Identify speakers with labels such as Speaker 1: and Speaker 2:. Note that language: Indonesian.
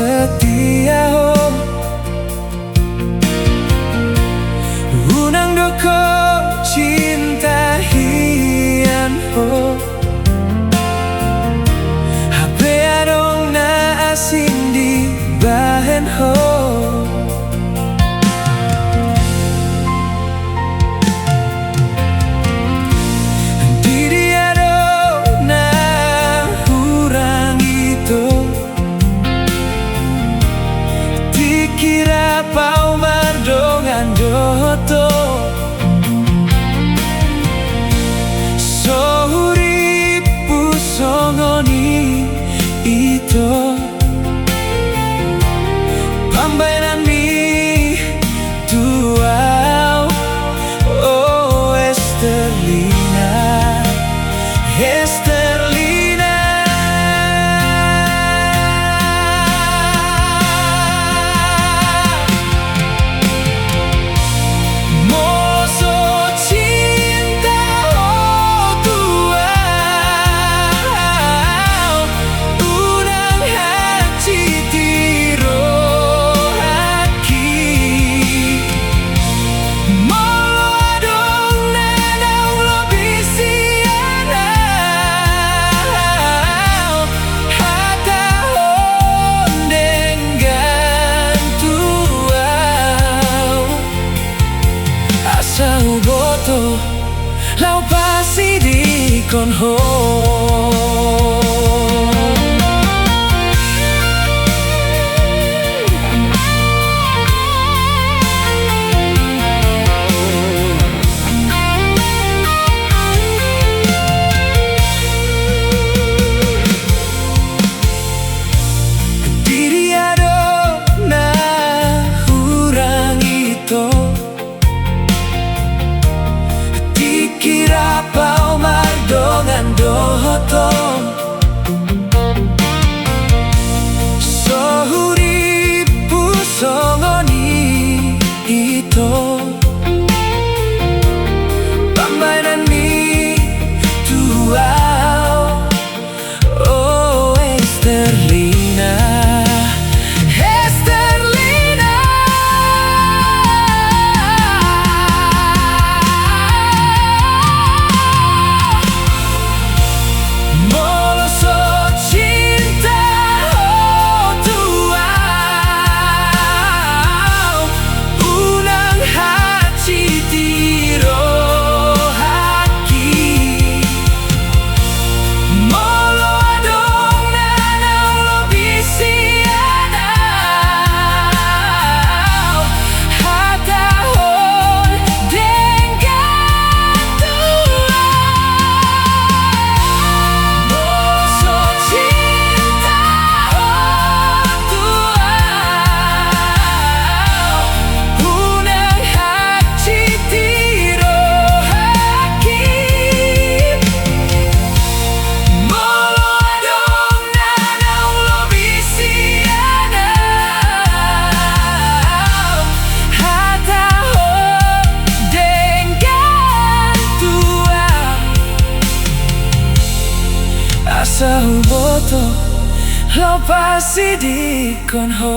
Speaker 1: setia ho unang doko cinta hian ho hape adong na asin di bahen ho kira pau mardongan doto sohuri pusongoni ito pambainan mi tuau oh Esterlina Esterlina boto lau pasi di kon ho diri ado na hurang ito kira pau mardongan dohotong sohuri pusongoni ito pambainan mi tuau oh Esterlina boto lau pasi di kon ho